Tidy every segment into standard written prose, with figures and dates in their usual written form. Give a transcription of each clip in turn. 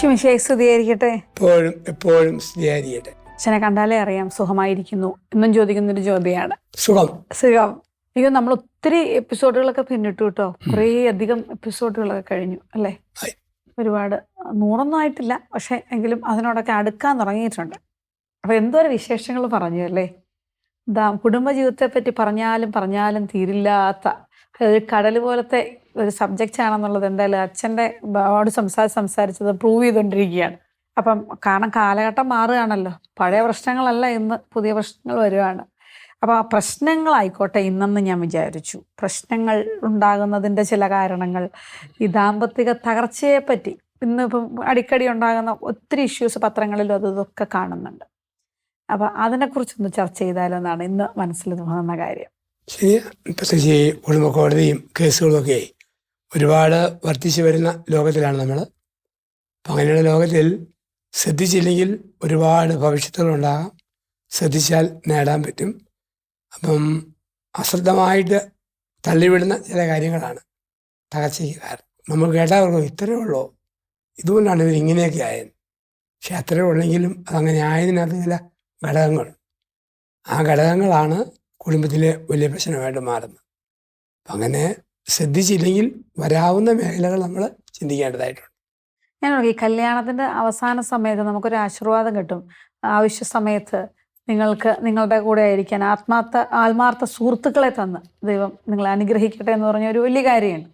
ഈശോമിശിഹായെ സ്തുതിയായിരിക്കട്ടെ. എപ്പോഴും എപ്പോഴും സ്തുതിയായിരിക്കട്ടെ. അച്ഛനെ കണ്ടാലേ അറിയാം സുഖമായിരിക്കുന്നു എന്നും ചോദിക്കുന്നൊരു ചോദ്യമാണ്. സുഖം. അയ്യോ, നമ്മൾ ഒത്തിരി എപ്പിസോഡുകളൊക്കെ പിന്നിട്ടു കേട്ടോ. കുറേ അധികം എപ്പിസോഡുകളൊക്കെ കഴിഞ്ഞു അല്ലേ? ഒരുപാട് 100 ആയിട്ടില്ല, പക്ഷെ എങ്കിലും അതിനോടൊക്കെ അടുക്കാൻ തുടങ്ങിയിട്ടുണ്ട്. അപ്പൊ എന്തോരം വിശേഷങ്ങൾ പറഞ്ഞു അല്ലേ? കുടുംബജീവിതത്തെ പറ്റി പറഞ്ഞാലും തീരില്ലാത്ത ഒരു കടൽ പോലത്തെ ഒരു സബ്ജക്റ്റ് ആണെന്നുള്ളത് എന്തായാലും അച്ഛൻ്റെ സംസാരിച്ചത് പ്രൂവ് ചെയ്തുകൊണ്ടിരിക്കുകയാണ്. അപ്പം കാരണം കാലഘട്ടം മാറുകയാണല്ലോ, പഴയ പ്രശ്നങ്ങളല്ല, ഇന്ന് പുതിയ പ്രശ്നങ്ങൾ വരുവാണ്. അപ്പോൾ ആ പ്രശ്നങ്ങളായിക്കോട്ടെ ഇന്നെന്ന് ഞാൻ വിചാരിച്ചു. പ്രശ്നങ്ങൾ ഉണ്ടാകുന്നതിൻ്റെ ചില കാരണങ്ങൾ, ഈ ദാമ്പത്തിക തകർച്ചയെപ്പറ്റി ഇന്നിപ്പം അടിക്കടി ഉണ്ടാകുന്ന ഒത്തിരി ഇഷ്യൂസ് പത്രങ്ങളിലും അതൊക്കെ കാണുന്നുണ്ട്. അപ്പം അതിനെക്കുറിച്ചൊന്ന് ചർച്ച ചെയ്താലെന്നാണ് ഇന്ന് മനസ്സിൽ തോന്നുന്ന കാര്യം. ശരി. പ്രത്യേകിച്ച് കുടുംബ കോടതിയും കേസുകളുമൊക്കെ ഒരുപാട് വർദ്ധിച്ചു വരുന്ന ലോകത്തിലാണ് നമ്മൾ. അപ്പം അങ്ങനെയുള്ള ലോകത്തിൽ ശ്രദ്ധിച്ചില്ലെങ്കിൽ ഒരുപാട് ഭവിഷ്യത്തുകളുണ്ടാകാം, ശ്രദ്ധിച്ചാൽ നേടാൻ പറ്റും. അപ്പം അശ്രദ്ധമായിട്ട് തള്ളിവിടുന്ന ചില കാര്യങ്ങളാണ് തകർച്ചയ്ക്ക് കാരണം. നമ്മൾ കേട്ടാൽ ഇത്രയേ ഉള്ളൂ, ഇതുകൊണ്ടാണ് ഇവർ ഇങ്ങനെയൊക്കെ ആയത്. പക്ഷെ അത്രയേ ഉള്ളെങ്കിലും അതങ്ങനെ ആയതിനകത്ത് ചില ഘടകങ്ങൾ, ആ ഘടകങ്ങളാണ് കുടുംബത്തിലെ വലിയ പ്രശ്നമായിട്ട് മാറുന്നത്. അപ്പം അങ്ങനെ ശ്രദ്ധിച്ചില്ലെങ്കിൽ വരാവുന്ന മേഖലകൾ നമ്മൾ ചിന്തിക്കേണ്ടതായിട്ടുണ്ട്. ഞാൻ ഈ കല്യാണത്തിൻ്റെ അവസാന സമയത്ത് നമുക്കൊരു ആശീർവാദം കിട്ടും. ആവശ്യ സമയത്ത് നിങ്ങൾക്ക് നിങ്ങളുടെ കൂടെ ആയിരിക്കാൻ ആത്മാർത്ഥ സുഹൃത്തുക്കളെ തന്ന് ദൈവം നിങ്ങളെ അനുഗ്രഹിക്കട്ടെ എന്ന് പറഞ്ഞ ഒരു വലിയ കാര്യമാണ്.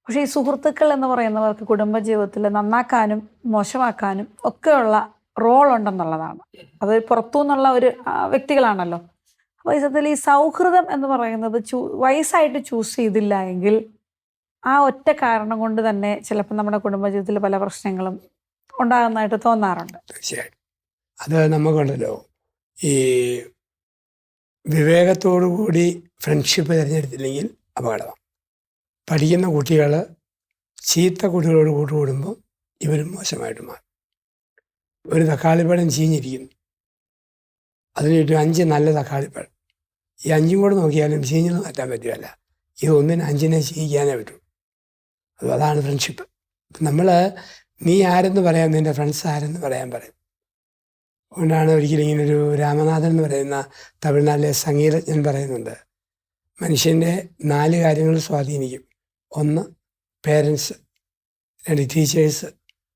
പക്ഷേ ഈ സുഹൃത്തുക്കൾ എന്ന് പറയുന്നവർക്ക് കുടുംബജീവിതത്തിൽ നന്നാക്കാനും മോശമാക്കാനും ഒക്കെയുള്ള റോൾ ഉണ്ടെന്നുള്ളതാണ്. അത് പുറത്തു നിന്നുള്ള ഒരു വ്യക്തികളാണല്ലോ. അപ്പോൾ സത്യത്തിൽ ഈ സൗഹൃദം എന്ന് പറയുന്നത് വയസ്സായിട്ട് ചൂസ് ചെയ്തില്ല എങ്കിൽ ആ ഒറ്റ കാരണം കൊണ്ട് തന്നെ ചിലപ്പോൾ നമ്മുടെ കുടുംബജീവിതത്തിൽ പല പ്രശ്നങ്ങളും ഉണ്ടാകുന്നതായിട്ട് തോന്നാറുണ്ട്. തീർച്ചയായിട്ടും അത് നമുക്കുണ്ടല്ലോ, ഈ വിവേകത്തോടു കൂടി ഫ്രണ്ട്ഷിപ്പ് തിരഞ്ഞെടുത്തില്ലെങ്കിൽ അപകടമാണ്. പഠിക്കുന്ന കുട്ടികൾ ചീത്ത കുട്ടികളോട് കൂട്ടുകൂടുമ്പോൾ ഇവരും മോശമായിട്ട് മാറും. ഒരു തക്കാളിപ്പഴം ചീഞ്ഞിരിക്കുന്നു, അതിന് ചുറ്റും 5 നല്ല തക്കാളിപ്പഴം. ഈ 5 കൂടെ നോക്കിയാലും ചീഞ്ഞെന്ന് മാറ്റാൻ പറ്റുമല്ല. ഇത് ഒന്നിന് 5 ചീയിക്കാനേ പറ്റൂ. അതാണ് ഫ്രണ്ട്ഷിപ്പ്. നമ്മൾ നീ ആരെന്ന് പറയാം, നിൻ്റെ ഫ്രണ്ട്സ് ആരെന്ന് പറയാൻ പറയും. അതുകൊണ്ടാണ് ഒരിക്കലും ഇങ്ങനൊരു രാമനാഥൻ എന്ന് പറയുന്ന തമിഴ്നാട്ടിലെ സംഗീതജ്ഞൻ പറയുന്നുണ്ട്, മനുഷ്യൻ്റെ 4 കാര്യങ്ങൾ സ്വാധീനിക്കും. 1 പേരൻസ്, 2 ടീച്ചേഴ്സ്,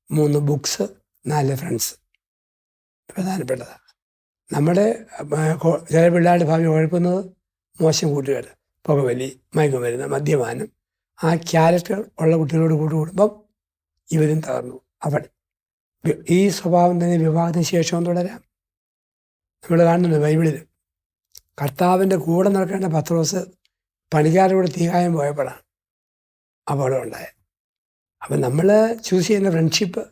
3 ബുക്സ്, 4 ഫ്രണ്ട്സ്. പ്രധാനപ്പെട്ടതാണ്. നമ്മുടെ ചില പിള്ളേരുടെ ഭാവി കുഴപ്പുന്നത് മോശം കൂട്ടുകേട്, പുകവലി, മയക്കുമരുന്ന്, മദ്യപാനം. ആ ക്യാരക്ടർ ഉള്ള കുട്ടികളോട് കൂട്ടുകൂടുമ്പം ഇവരും തകർന്നു. അവിടെ ഈ സ്വഭാവം തന്നെ വിവാഹത്തിന് ശേഷവും തുടരാം. നമ്മൾ കാണുന്നുണ്ട് ബൈബിളിൽ, കർത്താവിൻ്റെ കൂടെ നടക്കേണ്ട പത്രോസ് പണിക്കാരുടെ കൂടെ തീകായം പോയപ്പോഴാണ് അപകടം ഉണ്ടായത്. അപ്പം നമ്മൾ ചൂസ് ചെയ്യുന്ന ഫ്രണ്ട്ഷിപ്പ്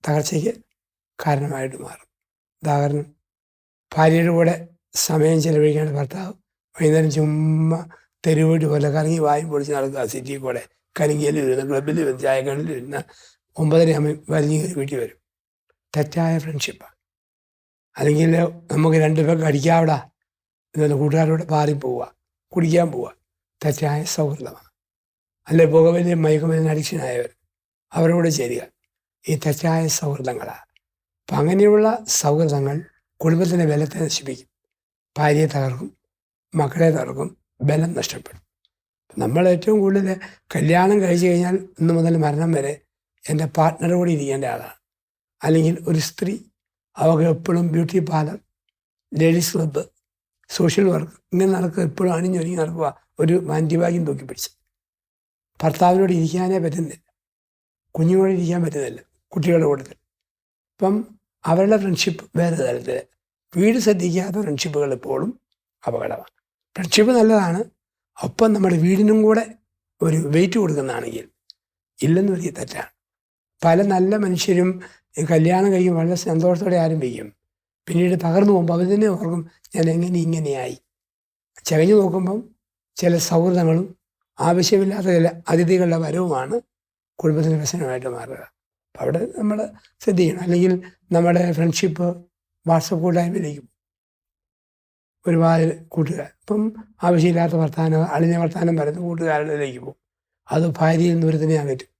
തകർച്ചയ്ക്ക് കാരണമായിട്ട് മാറും. ഉദാഹരണം, ഭാര്യയുടെ കൂടെ സമയം ചെലവഴിക്കേണ്ട ഭർത്താവ് വൈകുന്നേരം ചുമ്മാ തെരുവീട്ട് പോലെ കറങ്ങി വായും പൊടിച്ച് നടക്കുക, സിറ്റിയിൽ കൂടെ കരിങ്കയിലും ഇരുന്ന് ക്ലബിൽ ഇരുന്ന് ചായക്കടലിൽ ഇരുന്ന് 9:30 വലിഞ്ഞ് വീട്ടിൽ വരും. തെറ്റായ ഫ്രണ്ട്ഷിപ്പാണ്. അല്ലെങ്കിൽ നമുക്ക് 2 പേർക്ക് അടിക്കാവിടാ എന്നുള്ള കൂട്ടുകാരോട് പാറി പോവുക, കുടിക്കാൻ പോവുക, തെറ്റായ സൗഹൃദമാണ്. അല്ലെ പുകവലി, മയക്കുമരുന്ന് അഡിക്ഷനായവർ, അവരോട് ചേരുക, ഈ തെറ്റായ സൗഹൃദങ്ങളാണ്. അപ്പം അങ്ങനെയുള്ള സൗഹൃദങ്ങൾ കുടുംബത്തിൻ്റെ ബലത്തെ നശിപ്പിക്കും. ഭാര്യയെ തകർക്കും, മക്കളെ തകർക്കും, ബലം നഷ്ടപ്പെടും. നമ്മൾ ഏറ്റവും കൂടുതൽ കല്യാണം കഴിച്ചു കഴിഞ്ഞാൽ ഇന്ന് മുതൽ മരണം വരെ എൻ്റെ പാർട്ട്ണർ കൂടി ഇരിക്കേണ്ട ആളാണ്. അല്ലെങ്കിൽ ഒരു സ്ത്രീ, അവർക്ക് എപ്പോഴും beauty parlour, ladies club, social work, ഇങ്ങനെ നടക്കുക, എപ്പോഴും അണിഞ്ഞൊരുങ്ങി നടക്കുക, ഒരു മാൻറ്റിബാഗും തൂക്കി പിടിച്ച്. ഭർത്താവിനോട് ഇരിക്കാനേ പറ്റുന്നില്ല, കുഞ്ഞുങ്ങളോട് ഇരിക്കാൻ പറ്റുന്നില്ല, കുട്ടികളുടെ കൂട്ടത്തിൽ. അപ്പം അവരുടെ ഫ്രണ്ട്ഷിപ്പ് വേറെ തരത്തിൽ. വീട് ശ്രദ്ധിക്കാത്ത ഫ്രണ്ട്ഷിപ്പുകൾ എപ്പോഴും അപകടമാണ്. ഫ്രണ്ട്ഷിപ്പ് നല്ലതാണ്, ഒപ്പം നമ്മുടെ വീടിനും കൂടെ ഒരു വെയിറ്റ് കൊടുക്കുന്നതാണെങ്കിൽ ഇല്ലെന്ന് വലിയ തെറ്റാണ്. പല നല്ല മനുഷ്യരും കല്യാണം കഴിക്കും വളരെ സന്തോഷത്തോടെ ആരംഭിക്കും, പിന്നീട് തകർന്നു പോകുമ്പോൾ അവർ തന്നെ ഓർക്കും, ഞാൻ ഇങ്ങനെയായി. ചകഞ്ഞു നോക്കുമ്പം ചില സൗഹൃദങ്ങളും ആവശ്യമില്ലാത്ത ചില അതിഥികളുടെ വരവുമാണ് കുടുംബത്തിന് പ്രശ്നമായിട്ട് മാറുക. അപ്പം അവിടെ നമ്മൾ ശ്രദ്ധിക്കണം. അല്ലെങ്കിൽ നമ്മുടെ ഫ്രണ്ട്ഷിപ്പ് വാട്സപ്പ് കൂട്ടായ്മയിലേക്ക് ഒരുപാട് കൂട്ടുകാർ, ഇപ്പം ആവശ്യമില്ലാത്ത വർത്തമാനം, അളിഞ്ഞ വർത്തമാനം പറയുന്ന കൂട്ടുകാരിലേക്ക് പോകും. അത് ഭാര്യയിൽ നിന്ന് ഒരുത്തിനെ അകറ്റും,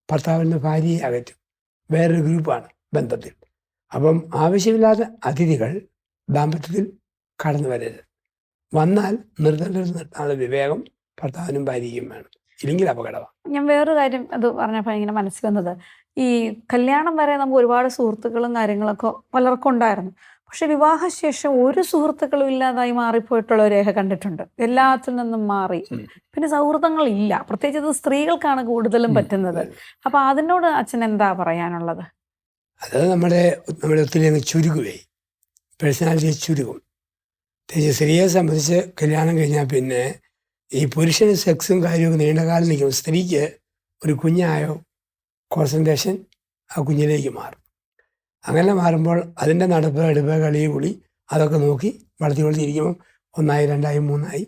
ഭർത്താവിൽ നിന്ന് ഭാര്യയെ അകറ്റും, വേറൊരു ഗ്രൂപ്പാണ് ബന്ധത്തിൽ. അപ്പം ആവശ്യമില്ലാത്ത അതിഥികൾ ദാമ്പത്യത്തിൽ കടന്നു വരരുത്. വന്നാൽ നിർത്താനുള്ള വിവേകം ഭർത്താവിനും ഭാര്യയ്ക്കും വേണം, ഇല്ലെങ്കിൽ അപകടമാണ്. ഞാൻ വേറൊരു കാര്യം അത് പറഞ്ഞപ്പോൾ ഇങ്ങനെ മനസ്സിൽ വന്നത്, ഈ കല്യാണം വരെ നമുക്ക് ഒരുപാട് സുഹൃത്തുക്കളും കാര്യങ്ങളൊക്കെ പലർക്കും ഉണ്ടായിരുന്നു. പക്ഷെ വിവാഹശേഷം ഒരു സുഹൃത്തുക്കളും ഇല്ലാതായി മാറിപ്പോയിട്ടുള്ള ഒരു രേഖ കണ്ടിട്ടുണ്ട്. എല്ലാത്തിൽ നിന്നും മാറി പിന്നെ സൗഹൃദങ്ങളില്ല. പ്രത്യേകിച്ച് ഇത് സ്ത്രീകൾക്കാണ് കൂടുതലും പറ്റുന്നത്. അപ്പൊ അതിനോട് അച്ഛൻ എന്താ പറയാനുള്ളത്? അത് നമ്മുടെ ഒത്തിരി അങ്ങ് ചുരുക്കുവേ, പേഴ്സണാലിറ്റി ചുരുക്കും. പ്രത്യേകിച്ച് സ്ത്രീയെ സംബന്ധിച്ച് കല്യാണം കഴിഞ്ഞാൽ പിന്നെ ഈ പുരുഷന് സെക്സും കാര്യമൊക്കെ നീണ്ടകാലം നിൽക്കും. സ്ത്രീക്ക് ഒരു കുഞ്ഞായോ കോൺസെൻട്രേഷൻ ആ കുഞ്ഞിലേക്ക് മാറും. അങ്ങനെ മാറുമ്പോൾ അതിൻ്റെ നടപ്പ്, എടുപ്പ്, കളി, കുളി അതൊക്കെ നോക്കി വളർത്തിക്കൊണ്ടിരിക്കുമ്പം 1, 2, 3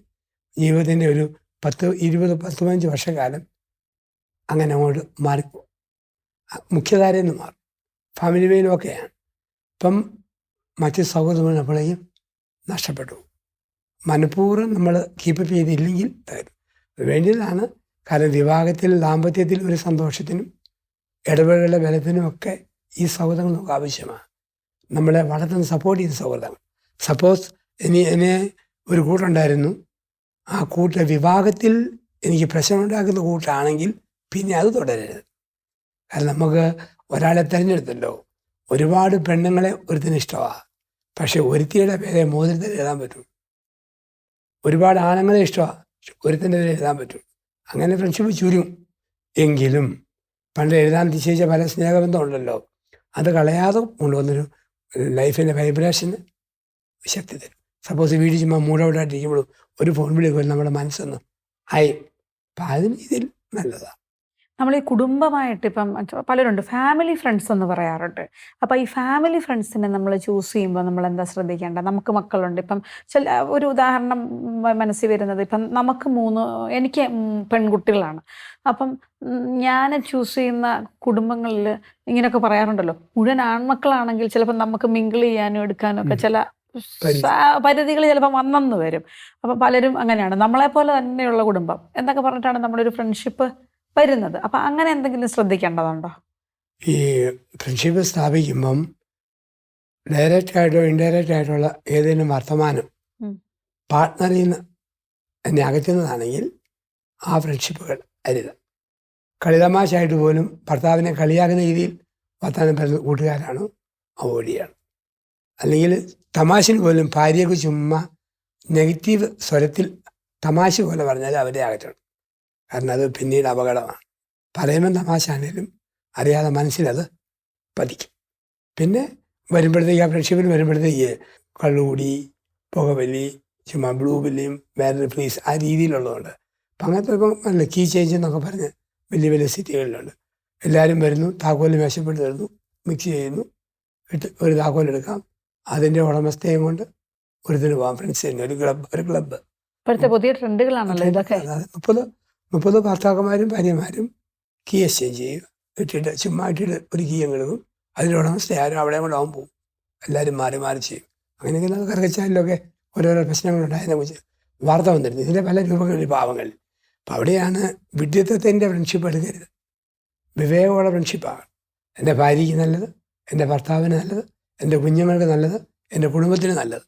ജീവിതത്തിൻ്റെ ഒരു 10, 20, 15 വർഷക്കാലം അങ്ങനെ അങ്ങോട്ട് മാറിപ്പോകും. മുഖ്യധാരയിൽ നിന്ന് മാറും. ഫാമിലി വെയിലും ഒക്കെയാണ്. ഇപ്പം മറ്റ് സൗഹൃദങ്ങൾ നമ്മളെയും നഷ്ടപ്പെട്ടു. മനഃപൂർവ്വം നമ്മൾ കീപ്പപ്പ് ചെയ്തില്ലെങ്കിൽ തരും. വേണ്ടിയതാണ്. കാരണം വിവാഹത്തിൽ, ദാമ്പത്യത്തിൽ ഒരു സന്തോഷത്തിനും ഇടപെടലുകളുടെ ബലത്തിനും ഒക്കെ ഈ സൗഹൃദങ്ങൾ നമുക്ക് ആവശ്യമാണ്. നമ്മളെ വളർത്തുന്ന സപ്പോർട്ട് ചെയ്യുന്ന സൗഹൃദങ്ങൾ. സപ്പോസ് എന്നെ ഒരു കൂട്ടുണ്ടായിരുന്നു, ആ കൂട്ട് വിവാഹത്തിൽ എനിക്ക് പ്രശ്നമുണ്ടാക്കുന്ന കൂട്ടാണെങ്കിൽ പിന്നെ അത് തുടരരുത്. കാരണം നമുക്ക് ഒരാളെ തിരഞ്ഞെടുത്തല്ലോ. ഒരുപാട് പെണ്ണുങ്ങളെ ഒരുത്തിന് ഇഷ്ടമാണ്, പക്ഷെ ഒരുത്തിയുടെ പേരെ മോതിരത്തിൽ എഴുതാൻ പറ്റും. ഒരുപാട് ആണുങ്ങളെ ഇഷ്ടമാണ്, ഒരുത്തിൻ്റെ പേര് എഴുതാൻ പറ്റും. അങ്ങനെ ഫ്രണ്ട്ഷിപ്പ് ചുരും. എങ്കിലും പണ്ട് എഴുതാൻ നിശ്ചയിച്ച പല സ്നേഹബന്ധമുണ്ടല്ലോ, അത് കളയാതെ കൊണ്ടുവന്നൊരു ലൈഫിൻ്റെ വൈബ്രേഷന് ശക്തി തരും. സപ്പോസ് വീട് ചുമ്മാ മൂടൗട്ടായിട്ടിരിക്കുമ്പോഴും ഒരു ഫോൺ വിളിക്കുമ്പോൾ നമ്മുടെ മനസ്സൊന്ന് ആയി. അപ്പം അതിന് ഇതിൽ നല്ലതാണ്. നമ്മൾ ഈ കുടുംബമായിട്ട് ഇപ്പം പലരുണ്ട്, ഫാമിലി ഫ്രണ്ട്സ് എന്ന് പറയാറുണ്ട്. അപ്പം ഈ ഫാമിലി ഫ്രണ്ട്സിനെ നമ്മൾ ചൂസ് ചെയ്യുമ്പോൾ നമ്മൾ എന്താ ശ്രദ്ധിക്കേണ്ടത്? നമുക്ക് മക്കളുണ്ട്. ഇപ്പം ഒരു ഉദാഹരണം മനസ്സിൽ വരുന്നത്, ഇപ്പം എനിക്ക് പെൺകുട്ടികളാണ്. അപ്പം ഞാൻ ചൂസ് ചെയ്യുന്ന കുടുംബങ്ങളിൽ ഇങ്ങനെയൊക്കെ പറയാറുണ്ടല്ലോ, മുഴുവൻ ആൺമക്കളാണെങ്കിൽ ചിലപ്പോൾ നമുക്ക് മിങ്കിൾ ചെയ്യാനും എടുക്കാനും ഒക്കെ ചില പരിധികൾ ചിലപ്പോൾ വന്നെന്ന് വരും. അപ്പം പലരും അങ്ങനെയാണ്, നമ്മളെപ്പോലെ തന്നെയുള്ള കുടുംബം എന്നൊക്കെ പറഞ്ഞിട്ടാണ് നമ്മുടെ ഒരു ഫ്രണ്ട്ഷിപ്പ് വരുന്നത്. അപ്പം അങ്ങനെ എന്തെങ്കിലും ശ്രദ്ധിക്കേണ്ടതുണ്ടോ? ഈ ഫ്രണ്ട്ഷിപ്പ് സ്ഥാപിക്കുമ്പം ഡയറക്റ്റ് ആയിട്ടോ ഇൻഡയറക്റ്റ് ആയിട്ടുള്ള ഏതെങ്കിലും വർത്തമാനം പാർട്ട്ണറിൽ നിന്ന് എന്നെ അകറ്റുന്നതാണെങ്കിൽ ആ ഫ്രണ്ട്ഷിപ്പുകൾ അരുത്. കളിതമാശയായിട്ട് പോലും ഭർത്താവിനെ കളിയാക്കുന്ന രീതിയിൽ വർത്തമാനം പറയുന്ന കൂട്ടുകാരാണോ അവോയ്ഡ് ചെയ്യണം. അല്ലെങ്കിൽ തമാശന് പോലും ഭാര്യയ്ക്ക് ചുമ്മാ നെഗറ്റീവ് സ്വരത്തിൽ തമാശ പോലെ പറഞ്ഞാൽ അവരെ അകറ്റണം. കാരണം അത് പിന്നീട് അപകടമാണ്. പറയുമ്പം തമാശ ആണെങ്കിലും അറിയാതെ മനസ്സിലത് പതിക്കും. പിന്നെ വരുമ്പോഴത്തേക്ക് ആ ഫ്രണ്ട്ഷിപ്പിന് വരുമ്പോഴത്തേക്ക് കള്ളുകൂടി, പുകവലി, ചുമ്മാ ബ്ലൂ ബില്ലിയും വേറൊരു പ്ലീസ് ആ രീതിയിലുള്ളതുകൊണ്ട്. അപ്പം അങ്ങനത്തെ ഇപ്പം അല്ല കീ ചേഞ്ച് എന്നൊക്കെ പറഞ്ഞ് വലിയ വലിയ സിറ്റികളിലുണ്ട്. എല്ലാവരും വരുന്നു, താക്കോല് മേശപ്പെട്ട് തരുന്നു, മിക്സ് ചെയ്യുന്നു, ഒരു താക്കോലെടുക്കാം, അതിൻ്റെ ഉടമസ്ഥയും കൊണ്ട് ഒരുത്തിന് പോകാം. ഫ്രണ്ട്സ് തന്നെ ഒരു ക്ലബ്ബ്. ഇപ്പോഴത്തെ പുതിയ ട്രെൻഡുകളാണല്ലോ ഇതൊക്കെ. 30 ഭർത്താക്കന്മാരും ഭാര്യമാരും കീ എക്സ്ചേഞ്ച് ചെയ്യുക, ചുമ്മാ ഇട്ടിട്ട് ഒരു കീ എടുക്കും, അതിൻ്റെ ഉടമസ്ഥ ആരും അവിടെ കൂടെ ആവും പോകും. എല്ലാവരും മാറി മാറി ചെയ്യും. അങ്ങനെയൊക്കെ നമുക്ക് കറകച്ചാലിലൊക്കെ ഓരോരോ പ്രശ്നങ്ങളുണ്ടായതിനെ കുറിച്ച് വാർത്ത വന്നിരുന്നു. ഇതിൻ്റെ പല രൂപങ്ങളിൽ പാവങ്ങളിൽ. അപ്പം അവിടെയാണ് വിഡ്ഢിത്തത്തിൻ്റെ ഫ്രണ്ട്ഷിപ്പ് എടുക്കരുത്, വിവേകമുള്ള ഫ്രണ്ട്ഷിപ്പാണ്. എൻ്റെ ഭാര്യയ്ക്ക് നല്ലത്, എൻ്റെ ഭർത്താവിന് നല്ലത്, എൻ്റെ കുഞ്ഞുങ്ങൾക്ക് നല്ലത്, എൻ്റെ കുടുംബത്തിന് നല്ലത്.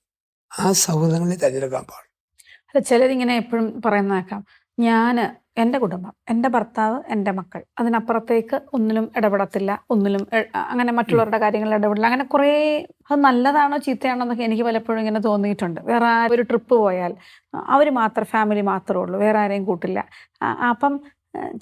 ആ സൗഹൃദങ്ങളിൽ തിരഞ്ഞെടുക്കാൻ പാടും. അല്ല, ചിലരിങ്ങനെ എപ്പോഴും പറയുന്നേക്കാം, എൻ്റെ കുടുംബം, എൻ്റെ ഭർത്താവ്, എൻ്റെ മക്കൾ, അതിനപ്പുറത്തേക്ക് ഒന്നിലും ഇടപെടത്തില്ല, അങ്ങനെ മറ്റുള്ളവരുടെ കാര്യങ്ങളിൽ ഇടപെടില്ല. അങ്ങനെ കുറേ, അത് നല്ലതാണോ ചീത്തയാണോ എന്നൊക്കെ എനിക്ക് പലപ്പോഴും ഇങ്ങനെ തോന്നിയിട്ടുണ്ട്. വേറെ ഒരു ട്രിപ്പ് പോയാൽ അവർ മാത്രം, ഫാമിലി മാത്രമേ ഉള്ളൂ, വേറെ ആരെയും കൂട്ടില്ല. അപ്പം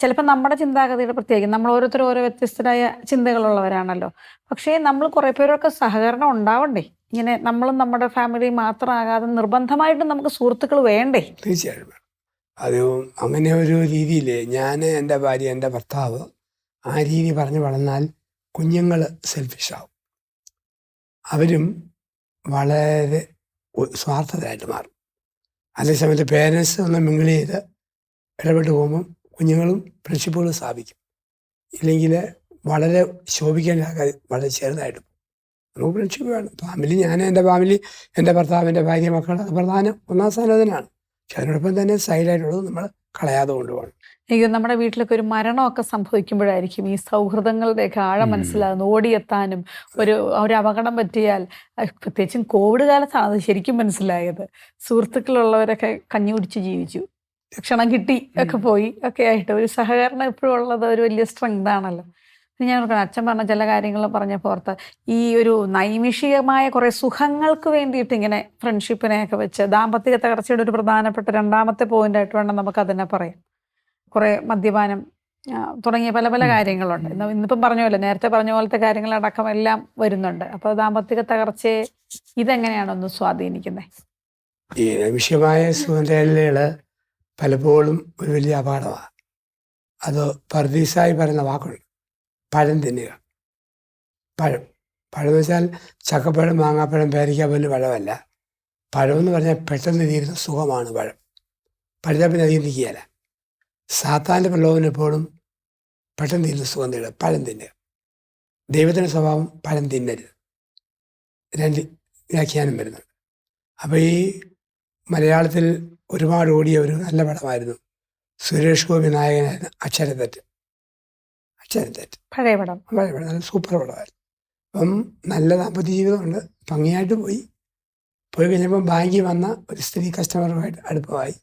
ചിലപ്പോൾ നമ്മുടെ ചിന്താഗതിയുടെ പ്രത്യേകം, നമ്മൾ ഓരോരുത്തരും ഓരോ വ്യത്യസ്തരായ ചിന്തകളുള്ളവരാണല്ലോ. പക്ഷേ നമ്മൾ കുറേ പേരൊക്കെ സഹകരണം ഉണ്ടാവണ്ടേ? ഇങ്ങനെ നമ്മളും നമ്മുടെ ഫാമിലി മാത്രമാകാതെ നിർബന്ധമായിട്ടും നമുക്ക് സുഹൃത്തുക്കൾ വേണ്ടേ? തീർച്ചയായും. അത് അങ്ങനെ ഒരു രീതിയിൽ ഞാൻ, എൻ്റെ ഭാര്യ, എൻ്റെ ഭർത്താവ് ആ രീതി പറഞ്ഞ് വളർന്നാൽ കുഞ്ഞുങ്ങൾ സെൽഫിഷാവും. അവരും വളരെ സ്വാർത്ഥരായിട്ട് മാറും. അതേസമയത്ത് പേരൻസ് ഒന്ന് മിങ്കിൾ ചെയ്ത് ഇടപെട്ട് പോകുമ്പം കുഞ്ഞുങ്ങളും ഫ്രണ്ട്ഷിപ്പുകളും സ്ഥാപിക്കും. ഇല്ലെങ്കിൽ വളരെ ശോഭിക്കേണ്ട വളരെ ചെറുതായിട്ട് പോകും. നമുക്ക് ഫ്രണ്ട്ഷിപ്പ് വേണം. ഫാമിലി, എൻ്റെ ഫാമിലി, എൻ്റെ ഭർത്താവ്, എൻ്റെ ഭാര്യ, മക്കൾ, അത് പ്രധാനം, ഒന്നാം സ്ഥാനം അതിനാണ്. പക്ഷെ അതിനോടൊപ്പം തന്നെ സൈഡായിട്ടുള്ളത് നമ്മൾ കളയാതെ കൊണ്ടുപോകണം. എനിക്ക് നമ്മുടെ വീട്ടിലൊക്കെ ഒരു മരണമൊക്കെ സംഭവിക്കുമ്പോഴായിരിക്കും ഈ സൗഹൃദങ്ങളുടെയൊക്കെ ആഴം മനസ്സിലാകുന്നു. ഓടിയെത്താനും ഒരു അപകടം പറ്റിയാൽ പ്രത്യേകിച്ചും കോവിഡ് കാലത്താണ് അത് ശരിക്കും മനസ്സിലായത്. സുഹൃത്തുക്കളുള്ളവരൊക്കെ കഞ്ഞി കുടിച്ച് ജീവിച്ചു, ഭക്ഷണം കിട്ടി ഒക്കെ പോയി ഒക്കെ ആയിട്ട് ഒരു സഹകരണം എപ്പോഴും ഉള്ളത് ഒരു വലിയ സ്ട്രെങ്ത് ആണല്ലോ. ഞാൻ ഓർക്കണം അച്ഛൻ പറഞ്ഞ ചില കാര്യങ്ങൾ പറഞ്ഞപ്പോൾ ഓർത്ത് ഈ ഒരു നൈമിഷികമായ കുറേ സുഖങ്ങൾക്ക് വേണ്ടിയിട്ട് ഇങ്ങനെ ഫ്രണ്ട്ഷിപ്പിനെയൊക്കെ വെച്ച് ദാമ്പത്തിക തകർച്ചയുടെ ഒരു പ്രധാനപ്പെട്ട രണ്ടാമത്തെ പോയിന്റായിട്ട് വേണം നമുക്കതിനെ പറയാം. കുറേ മദ്യപാനം തുടങ്ങിയ പല പല കാര്യങ്ങളുണ്ട്. ഇന്നിപ്പം പറഞ്ഞ പോലെ നേരത്തെ പറഞ്ഞ പോലത്തെ കാര്യങ്ങളടക്കം എല്ലാം വരുന്നുണ്ട്. അപ്പോൾ ദാമ്പത്തിക തകർച്ചയെ ഇതെങ്ങനെയാണൊന്ന് സ്വാധീനിക്കുന്നത്? ഈ നൈമിഷികമായ സുഖതേടലുകൾ പലപ്പോഴും ഒരു വലിയ അപകടമാണ്. അത് പർദീസായി പറയുന്ന വാക്കുണ്ട്, പഴം തിന്നുക. പഴം എന്ന് വെച്ചാൽ ചക്കപ്പഴം, മാങ്ങാപ്പഴം, പേരയ്ക്ക പോലും പഴമല്ല. പഴം എന്ന് പറഞ്ഞാൽ പെട്ടെന്ന് തീരുന്ന സുഖമാണ് പഴം. പഴുതാൽ പിന്നെ അധികം നിൽക്കുകയല്ല. സാത്താൻ്റെ പ്രലോഭനം എപ്പോഴും പെട്ടെന്ന് തീരുന്ന സുഖം തേടുക, പഴം തിന്നുക. ദൈവത്തിൻ്റെ സ്വഭാവം പഴം തിന്നരുത്. രണ്ട് വ്യാഖ്യാനം വരുന്നുണ്ട്. അപ്പോൾ ഈ മലയാളത്തിൽ ഒരുപാട് ഓടിയ ഒരു നല്ല പടമായിരുന്നു, സുരേഷ് ഗോപി നായകനായിരുന്ന അക്ഷരത്തെറ്റ്. പഴയ പടം നല്ല സൂപ്പർ പടമായിരുന്നു. അപ്പം നല്ല ദാമ്പത്യ ജീവിതമുണ്ട്, ഭംഗിയായിട്ട് പോയി കഴിഞ്ഞപ്പം ബാങ്കിൽ വന്ന ഒരു സ്ത്രീ കസ്റ്റമറുമായിട്ട് അടുപ്പമായി.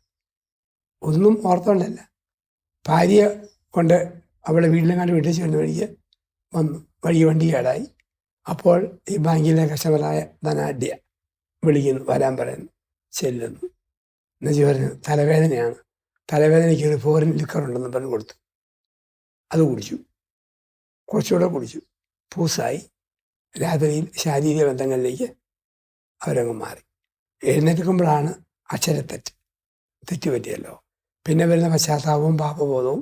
ഒന്നും ഓർത്തോണ്ടല്ല, ഭാര്യ കൊണ്ട് അവളെ വീട്ടിലെങ്ങാണ്ട് വിട്ടേച്ച് വന്ന വഴിക്ക് വന്നു, വണ്ടി കേടായി. അപ്പോൾ ഈ ബാങ്കിലെ കസ്റ്റമറായ ധനാഢ്യ വിളിക്കുന്നു, വരാൻ പറയുന്നു, ചെല്ലുന്നു. എന്നുവെച്ച് പറഞ്ഞു തലവേദനയാണ്, തലവേദനയ്ക്ക് ഒരു ഫോറിൻ ലിക്കർ ഉണ്ടെന്ന് പറഞ്ഞു കൊടുത്തു. അത് കുടിച്ചു, കുറച്ചുകൂടെ കുടിച്ചു, പൂസായി. രാത്രിയിൽ ശാരീരിക ബന്ധങ്ങളിലേക്ക് അവരങ്ങ് മാറി. എഴുന്നേൽക്കുമ്പോഴാണ് തെറ്റ് പറ്റിയല്ലോ. പിന്നെ വരുന്ന പശ്ചാത്താപവും പാപബോധവും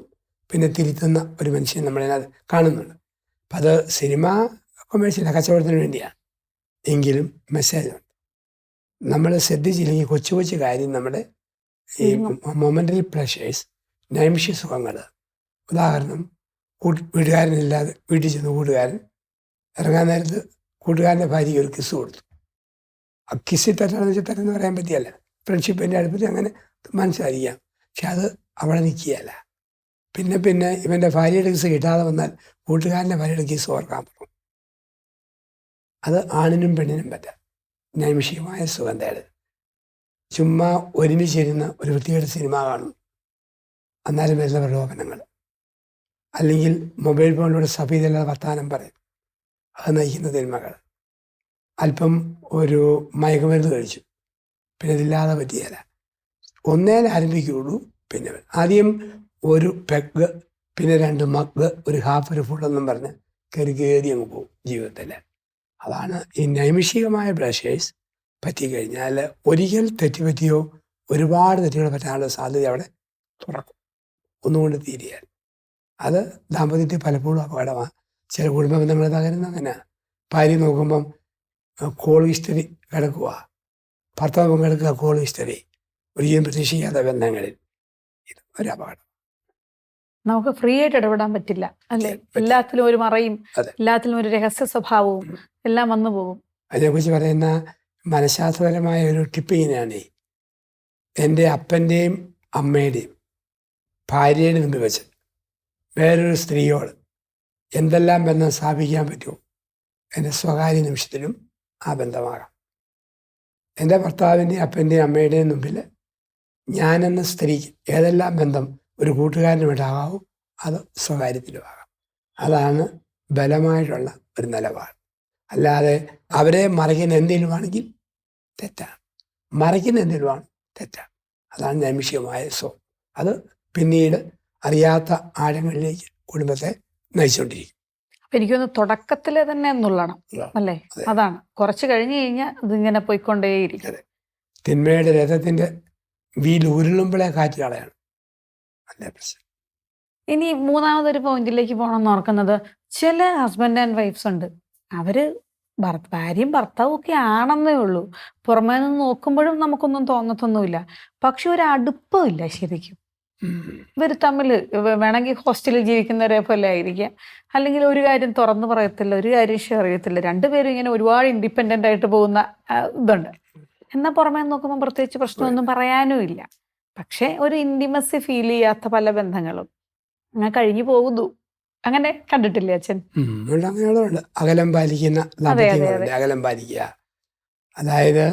പിന്നെ തിരുത്തുന്ന ഒരു മനുഷ്യൻ നമ്മളതിനകത്ത് കാണുന്നുണ്ട്. അപ്പം അത് സിനിമ കൊമേഴ്സ്യല്ല, കച്ചവടത്തിന് വേണ്ടിയാണ്. എങ്കിലും മെസ്സേജുണ്ട്. നമ്മൾ ശ്രദ്ധിച്ചില്ലെങ്കിൽ കൊച്ചു കൊച്ചു കാര്യം നമ്മുടെ ഈ മൊമെൻ്ററി പ്ലഷേഴ്സ്, നൈമിഷ്യ സുഖങ്ങൾ. ഉദാഹരണം, വീട്ടുകാരനില്ലാതെ വീട്ടിൽ ചെന്ന് കൂട്ടുകാരൻ ഇറങ്ങാൻ നേരത്ത് കൂട്ടുകാരൻ്റെ ഭാര്യയ്ക്ക് ഒരു കിസ് കൊടുത്തു. ആ കിസ്സിൽ തെറ്റാണെന്ന് വെച്ചാൽ തെറ്റെന്ന് പറയാൻ പറ്റിയല്ല, ഫ്രണ്ട്ഷിപ്പിൻ്റെ അടുപ്പത്തിൽ അങ്ങനെ മനസ്സിലായിരിക്കാം. പക്ഷെ അത് അവിടെ നിൽക്കുകയല്ല. പിന്നെ ഇവൻ്റെ ഭാര്യയുടെ കിസ് കിട്ടാതെ വന്നാൽ കൂട്ടുകാരൻ്റെ ഭാര്യയുടെ കിസ് ഓർക്കാൻ പോകും. അത് ആണിനും പെണ്ണിനും പറ്റാം. നൈമിഷികമായ സുഖം തേടൽ. ചുമ്മാ ഒരുമിച്ചിരുന്ന ഒരു വൃത്തിയുടെ സിനിമ കാണും, അന്നാലും വരുന്ന പ്രലോഭനങ്ങൾ. അല്ലെങ്കിൽ മൊബൈൽ ഫോണിലൂടെ സഭയിലുള്ള വർത്തമാനം പറയും, അത് നയിക്കുന്ന തിന്മകൾ. അല്പം ഒരു മയക്കുമരുന്ന് കഴിച്ചു, പിന്നെ ഇതില്ലാതെ പറ്റിയല്ല. ഒന്നേൽ ആരംഭിക്കുകയുള്ളൂ. പിന്നെ ആദ്യം ഒരു പെഗ്, പിന്നെ 2 മഗ്, ഒരു ഹാഫ്, ഒരു ഫുള്ളെന്നും പറഞ്ഞ് കയറി അങ്ങ് പോകും ജീവിതത്തിൽ. അതാണ് ഈ നൈമിഷികമായ ബ്ലഷേഴ്സ് പറ്റിക്കഴിഞ്ഞാൽ ഒരിക്കൽ തെറ്റുപറ്റിയോ ഒരുപാട് തെറ്റുകൾ പറ്റാനുള്ള സാധ്യത അവിടെ തുറക്കും, ഒന്നുകൊണ്ട് തീരുകയാണ്. അത് ദാമ്പത്യത്തിൽ പലപ്പോഴും അപകടമാണ്. ചില കുടുംബ ബന്ധങ്ങൾ തകരുന്ന അങ്ങനെയാണ്. ഭാര്യ നോക്കുമ്പം കോൾ ഹിസ്റ്ററി കിടക്കുക, ഭർത്താവ് പങ്കെടുക്കുക കോൾ ഹിസ്റ്ററി, ഒരിക്കലും പ്രതീക്ഷിക്കാത്ത ബന്ധങ്ങളിൽ. ഇത് ഒരു അപകടം. നമുക്ക് ഫ്രീ ആയിട്ട് ഇടപെടാൻ പറ്റില്ല, അല്ലേ? എല്ലാത്തിലും ഒരു മറയും, എല്ലാത്തിലും ഒരു രഹസ്യ സ്വഭാവവും എല്ലാം വന്നു പോകും. അതിനെക്കുറിച്ച് പറയുന്ന മനഃശാസ്ത്രപരമായ ഒരു ടിപ്പ് ഇങ്ങനെയാണ്: എൻ്റെ അപ്പൻ്റെയും അമ്മയുടെയും ഭാര്യയുടെ മുമ്പിൽ വെച്ച് വേറൊരു സ്ത്രീയോട് എന്തെല്ലാം ബന്ധം സ്ഥാപിക്കാൻ പറ്റുമോ എൻ്റെ സ്വകാര്യ നിമിഷത്തിലും ആ ബന്ധമാകാം. എൻ്റെ ഭർത്താവിൻ്റെയും അപ്പൻ്റെയും അമ്മയുടെയും മുമ്പിൽ ഞാനെന്ന സ്ത്രീക്ക് ഏതെല്ലാം ബന്ധം ഒരു കൂട്ടുകാരനുമായിട്ടാകാവോ അത് സ്വകാര്യത്തിലുമാകാം. അതാണ് ബലമായിട്ടുള്ള ഒരു നിലപാട്. അല്ലാതെ അവരെ മറയ്ക്കുന്ന എന്തെങ്കിലുമാണെങ്കിൽ തെറ്റാണ്, മറയ്ക്കുന്ന എന്തെങ്കിലുമാണ് തെറ്റാണ്. അതാണ് നൈമിഷികമായ സുഖം. അത് പിന്നീട് അറിയാത്ത ആഴങ്ങളിലേക്ക് കുടുംബത്തെ നയിച്ചുകൊണ്ടിരിക്കും. അപ്പം എനിക്കൊന്ന് തുടക്കത്തിലെ തന്നെ എന്നുള്ളണം, അല്ലേ? അതാണ്. കുറച്ച് കഴിഞ്ഞ് കഴിഞ്ഞാൽ ഇതിങ്ങനെ പോയിക്കൊണ്ടേയിരിക്കും. തിന്മയുടെ രഥത്തിൻ്റെ വീൽ ഉരുളുമ്പോഴേ കാറ്റ് കളയാണ്. അല്ലേ പ്രശ്നം. ഇനി മൂന്നാമതൊരു പോയിന്റിലേക്ക് പോകണമെന്ന് ഓർക്കുന്നത്, ചില ഹസ്ബൻഡ് ആൻഡ് വൈഫ്സ് ഉണ്ട്, അവര് ഭാര്യയും ഭർത്താവും ഒക്കെ ആണെന്നേ ഉള്ളൂ, പുറമേ നിന്ന് നോക്കുമ്പോഴും നമുക്കൊന്നും തോന്നത്തൊന്നുമില്ല. പക്ഷെ ഒരു അടുപ്പമില്ല ശരിക്കും. ഇവർ തമ്മിൽ വേണമെങ്കിൽ ഹോസ്റ്റലിൽ ജീവിക്കുന്നവരെ പോലെ ആയിരിക്കാം, അല്ലെങ്കിൽ ഒരു കാര്യം തുറന്നു പറയത്തില്ല, ഒരു കാര്യം ഷെയർ ചെയ്യത്തില്ല. രണ്ടുപേരും ഇങ്ങനെ ഒരുപാട് ഇൻഡിപെൻഡൻ്റ് ആയിട്ട് പോകുന്ന ഇതുണ്ട്. എന്നാൽ പുറമേ നോക്കുമ്പോൾ പ്രത്യേകിച്ച് പ്രശ്നമൊന്നും പറയാനും ഇല്ല. പക്ഷെ ഒരു ഇന്റിമസി ഫീൽ ചെയ്യാത്ത പല ബന്ധങ്ങളും അങ്ങനെ കഴിഞ്ഞു പോകുന്നു. അങ്ങനെ കണ്ടിട്ടില്ലേ അച്ഛൻ? അങ്ങനെയുള്ളതുണ്ട്. അകലം പാലിക്കുന്ന ദാമ്പത്യങ്ങളുണ്ട്. അകലം പാലിക്കുക, അതായത്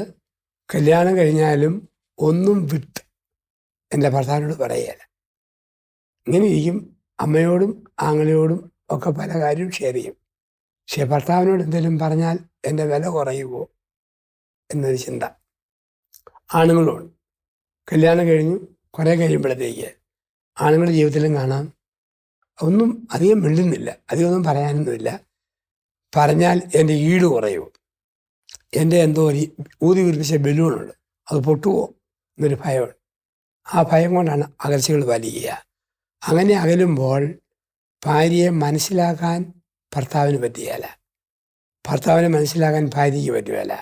കല്യാണം കഴിഞ്ഞാലും ഒന്നും വിട്ട് എൻ്റെ ഭർത്താവിനോട് പറയുകയില്ല. ഇങ്ങനെ ഇരിക്കും. അമ്മയോടും ആങ്ങളയോടും ഒക്കെ പല കാര്യവും ഷെയർ ചെയ്യും. പക്ഷെ ഭർത്താവിനോട് എന്തെങ്കിലും പറഞ്ഞാൽ എൻ്റെ വില കുറയുമോ എന്നൊരു ചിന്ത. ആണുങ്ങളുണ്ട്. കല്യാണം കഴിഞ്ഞു കുറേ കഴിയുമ്പോഴത്തേക്ക് ആണുങ്ങളുടെ ജീവിതത്തിലും കാണാം, ഒന്നും അധികം മിണ്ടുന്നില്ല, അധികം ഒന്നും പറയാനൊന്നുമില്ല. പറഞ്ഞാൽ എൻ്റെ ഈട് കുറയുമോ, എൻ്റെ എന്തോ ഒരു ഊതി ഉരിപ്പിച്ച ബലൂണുണ്ട്, അത് പൊട്ടുമോ എന്നൊരു ഭയമുണ്ട്. ആ ഭയം കൊണ്ടാണ് അകൽച്ചകൾ വലിയ. അങ്ങനെ അകലുമ്പോൾ ഭാര്യയെ മനസ്സിലാക്കാൻ ഭർത്താവിന് പറ്റുകയില്ല, ഭർത്താവിനെ മനസ്സിലാക്കാൻ ഭാര്യയ്ക്ക് പറ്റുകയില്ല.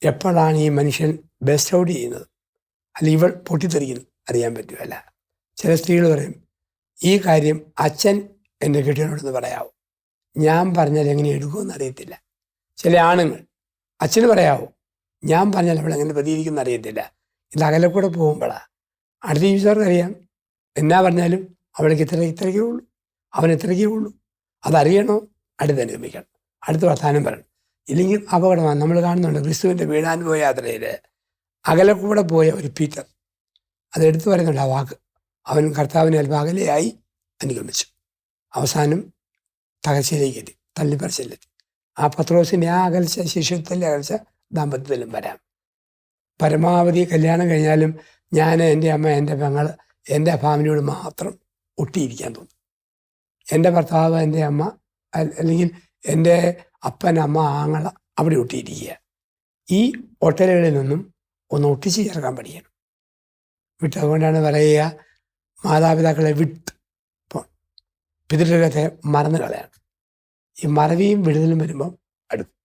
എപ്പോഴാണ് ഈ മനുഷ്യൻ ബെസ്റ്റ് ഔട്ട് ചെയ്യുന്നത്, അല്ലെങ്കിൽ ഇവൾ പൊട്ടിത്തെറിക്കുന്നു അറിയാൻ പറ്റുകയില്ല. ചില സ്ത്രീകൾ പറയും, ഈ കാര്യം അച്ഛൻ എൻ്റെ കെട്ടിയനോടൊന്ന് പറയാവോ, ഞാൻ പറഞ്ഞാൽ എങ്ങനെ എടുക്കുമെന്ന് അറിയത്തില്ല. ചില ആണുങ്ങൾ, അച്ഛന് പറയാവോ, ഞാൻ പറഞ്ഞാൽ അവൾ എങ്ങനെ പ്രതികരിക്കുമെന്ന് അറിയത്തില്ല. ഇത് അകലെ കൂടെ പോകുമ്പോഴാണ്. അടുത്ത ജീവിതക്കാർക്ക് അറിയാം, എന്നാ പറഞ്ഞാലും അവൾക്ക് ഇത്രയ്ക്കേ ഉള്ളൂ, അവൻ ഇത്രയ്ക്കേ ഉള്ളൂ. അതറിയണോ, അടുത്ത് അനുഗമിക്കണം, അടുത്ത് വർത്താനം പറയണം. ഇല്ലെങ്കിൽ അപകടമാണ്. നമ്മൾ കാണുന്നുണ്ട് ക്രിസ്തുവിൻ്റെ പീഡാനുഭവ യാത്രയിൽ അകലെ കൂടെ പോയ ഒരു പീറ്റർ, അതെടുത്തു പറയുന്നുണ്ട് ആ വാക്ക്. അവൻ കർത്താവിനെ അല്പം അകലെയായി അനുഗമിച്ചു, അവസാനം തകർച്ചയിലേക്ക് എത്തി, തള്ളിപ്പറിച്ചിലെത്തി. ആ പത്രോസിൻ്റെ ആ അകൽച്ച, ശിഷ്യത്വത്തിലെ അകൽച്ച ദാമ്പത്യത്തിലും വരാം. പരമാവധി കല്യാണം കഴിഞ്ഞാലും ഞാൻ, എൻ്റെ അമ്മ, എൻ്റെ പെങ്ങൾ, എൻ്റെ ഫാമിലിയോട് മാത്രം ഒട്ടിയിരിക്കാൻ തോന്നും. എൻ്റെ ഭർത്താവ്, എൻ്റെ അമ്മ, അല്ലെങ്കിൽ എൻ്റെ അപ്പൻ, അമ്മ, ആങ്ങള അവിടെ ഒട്ടിയിരിക്കുക. ഈ ഒട്ടലുകളിൽ നിന്നും ഒന്ന് ഒട്ടിച്ച് ചേർക്കാൻ പഠിക്കണം. വിട്ട്, അതുകൊണ്ടാണ് പറയുക, മാതാപിതാക്കളെ വിട്ട് പിതൃകത്തെ മറന്നു കളയാണ്. ഈ മറവിയും വിടുതലും വരുമ്പം അടുക്കും.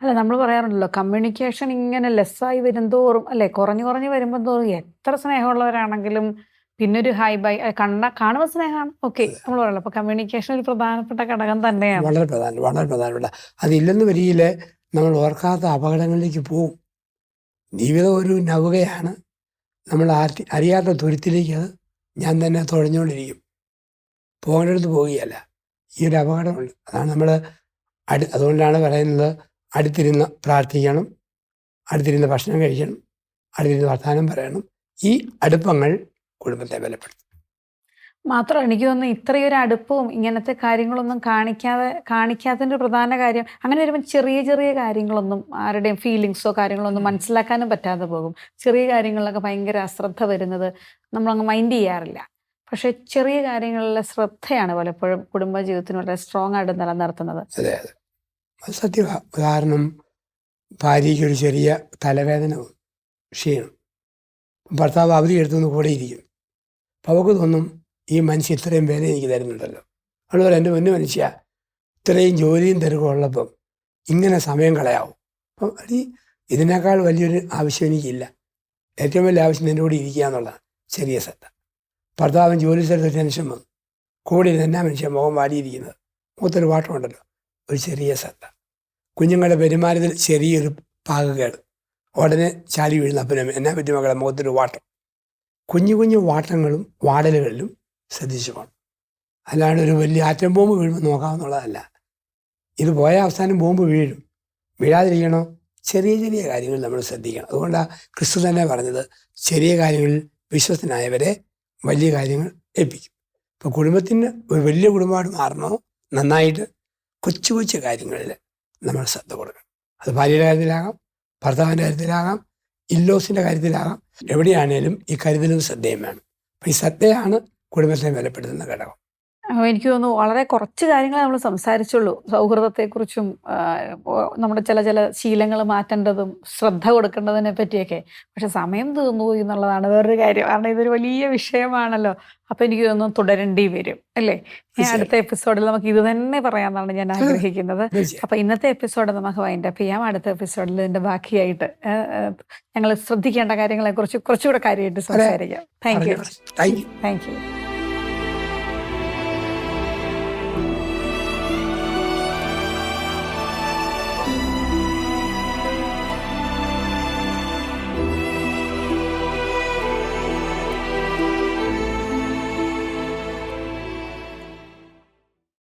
അല്ല, നമ്മൾ പറയാറുണ്ടല്ലോ, കമ്മ്യൂണിക്കേഷൻ ഇങ്ങനെ ലെസ്സായി വരും തോറും, അല്ലെ, കുറഞ്ഞു വരുമ്പോൾ തോറും എത്ര സ്നേഹമുള്ളവരാണെങ്കിലും പിന്നൊരു ഹൈ ബൈ കാണുമ്പോൾ സ്നേഹമാണ്, ഓക്കെ, നമ്മൾ പറയല്ലോ. അപ്പൊ കമ്മ്യൂണിക്കേഷൻ ഒരു പ്രധാനപ്പെട്ട ഘടകം തന്നെയാണ്. വളരെ പ്രധാനപ്പെട്ട. അതില്ലെന്ന് വരിയിൽ നമ്മൾ ഓർക്കാത്ത അപകടങ്ങളിലേക്ക് പോവും. ജീവിതം ഒരു നൗകയാണ്. നമ്മൾ അറിയാത്ത തുരുത്തിലേക്ക് അത് ഞാൻ തന്നെ തുഴഞ്ഞുകൊണ്ടിരിക്കും, പോകേണ്ടടുത്ത് പോവുകയല്ല. ഈ ഒരു അപകടമുണ്ട്. അതാണ് നമ്മൾ അതുകൊണ്ടാണ് പറയുന്നത്, അടുത്തിരുന്ന് പ്രാർത്ഥിക്കണം, അടുത്തിരുന്ന് ഭക്ഷണം കഴിക്കണം, അടുത്തിരുന്ന് വർത്തമാനം പറയണം. ഈ അടുപ്പങ്ങൾ കുടുംബത്തെ ബലപ്പെടുത്തും. മാത്രം എനിക്ക് തോന്നുന്നു ഇത്രയൊരു അടുപ്പവും ഇങ്ങനത്തെ കാര്യങ്ങളൊന്നും കാണിക്കാത്തതിൻ്റെ ഒരു പ്രധാന കാര്യം, അങ്ങനെ വരുമ്പോൾ ചെറിയ കാര്യങ്ങളൊന്നും ആരുടെയും ഫീലിങ്സോ കാര്യങ്ങളൊന്നും മനസ്സിലാക്കാനും പറ്റാതെ പോകും. ചെറിയ കാര്യങ്ങളിലൊക്കെ ഭയങ്കര അശ്രദ്ധ വരുന്നത് നമ്മളങ്ങ് മൈൻഡ് ചെയ്യാറില്ല. പക്ഷെ ചെറിയ കാര്യങ്ങളിലെ ശ്രദ്ധയാണ് പലപ്പോഴും കുടുംബജീവിതത്തിന് വളരെ സ്ട്രോങ് ആയിട്ട് നിലനിർത്തുന്നത്. അതെ, അത് സത്യമാണ്. കാരണം ഭാര്യയ്ക്കൊരു ചെറിയ തലവേദന, ക്ഷീണം, ഭർത്താവ് അവധി എടുത്തുനിന്ന് കൂടെ ഇരിക്കും. അപ്പോൾ അവൾക്ക് തോന്നും, ഈ മനുഷ്യൻ ഇത്രയും വേദന എനിക്ക് തരുന്നുണ്ടല്ലോ. അതുപോലെ എൻ്റെ മുന്നേ മനുഷ്യ ഇത്രയും ജോലിയും തിരക്കുള്ളപ്പം ഇങ്ങനെ സമയം കളയാവും. അപ്പം ഇതിനേക്കാൾ വലിയൊരു ആവശ്യം എനിക്കില്ല. ഏറ്റവും വലിയ ആവശ്യം നിൻ്റെ കൂടെ ഇരിക്കുക എന്നുള്ളതാണ്. ചെറിയ ശ്രദ്ധ. ഭർത്താവിന് ജോലി സ്ഥലത്ത് ടെൻഷൻ വന്നു, കൂടെ ഇരുന്ന് എന്നാ മനുഷ്യൻ മുഖം വാടിയിരിക്കുന്നത്, മുഖത്തൊരു വാട്ടമുണ്ടല്ലോ, ഒരു ചെറിയ ശ്രദ്ധ. കുഞ്ഞുങ്ങളുടെ പെരുമാറ്റത്തിൽ ചെറിയൊരു പാകക്കേട്, ഉടനെ ചാടി വീഴുന്ന അപ്പനും എന്നാ പറ്റി മക്കളെ മുഖത്തൊരു വാട്ടം. കുഞ്ഞു വാട്ടങ്ങളും വാടലുകളിലും ശ്രദ്ധിച്ചു പോകണം. അല്ലാണ്ട് ഒരു വലിയ ആറ്റം ബോംബ് വീഴുമ്പോൾ നോക്കാമെന്നുള്ളതല്ല. ഇത് പോയ അവസാനം ബോംബ് വീഴും. വീഴാതിരിക്കണോ, ചെറിയ കാര്യങ്ങൾ നമ്മൾ ശ്രദ്ധിക്കണം. അതുകൊണ്ടാണ് ക്രിസ്തു തന്നെ പറഞ്ഞത്, ചെറിയ കാര്യങ്ങളിൽ വിശ്വസ്തനായവരെ വലിയ കാര്യങ്ങൾ ഏൽപ്പിക്കും. ഇപ്പോൾ കുടുംബത്തിന് ഒരു വലിയ കുടുംബമായിട്ട് മാറണോ, നന്നായിട്ട് കൊച്ചു കാര്യങ്ങളിൽ നമ്മൾ ശ്രദ്ധ കൊടുക്കണം. അത് ഭാര്യയുടെ കാര്യത്തിലാകാം, ഭർത്താവിൻ്റെ കാര്യത്തിലാകാം, ഇല്ലോസിൻ്റെ കാര്യത്തിലാകാം. എവിടെയാണേലും ഈ കരുതലും ശ്രദ്ധയും വേണം. അപ്പം ഈ ശ്രദ്ധയാണ് കുടുംബത്തെ ബലപ്പെടുത്തുന്ന ഘടകം. എനിക്ക് തോന്നുന്നു വളരെ കുറച്ച് കാര്യങ്ങളെ നമ്മൾ സംസാരിച്ചുള്ളൂ. സൗഹൃദത്തെക്കുറിച്ചും നമ്മുടെ ചില ശീലങ്ങൾ മാറ്റേണ്ടതും ശ്രദ്ധ കൊടുക്കേണ്ടതിനെ പറ്റിയൊക്കെ. പക്ഷെ സമയം തീർന്നു പോയി എന്നുള്ളതാണ് വേറൊരു കാര്യം. കാരണം ഇതൊരു വലിയ വിഷയമാണല്ലോ. അപ്പം എനിക്ക് തോന്നുന്നു തുടരേണ്ടി വരും, അല്ലേ? അടുത്ത എപ്പിസോഡിൽ നമുക്ക് ഇത് തന്നെ പറയാമെന്നാണ് ഞാൻ ആഗ്രഹിക്കുന്നത്. അപ്പം ഇന്നത്തെ എപ്പിസോഡ് നമുക്ക് വൈൻഡപ്പ് ചെയ്യാം. അടുത്ത എപ്പിസോഡിൽ ഇതിൻ്റെ ബാക്കിയായിട്ട് ഞങ്ങൾ ശ്രദ്ധിക്കേണ്ട കാര്യങ്ങളെക്കുറിച്ച് കുറച്ചുകൂടെ കാര്യമായിട്ട് സംസാരിക്കാം. Thank you.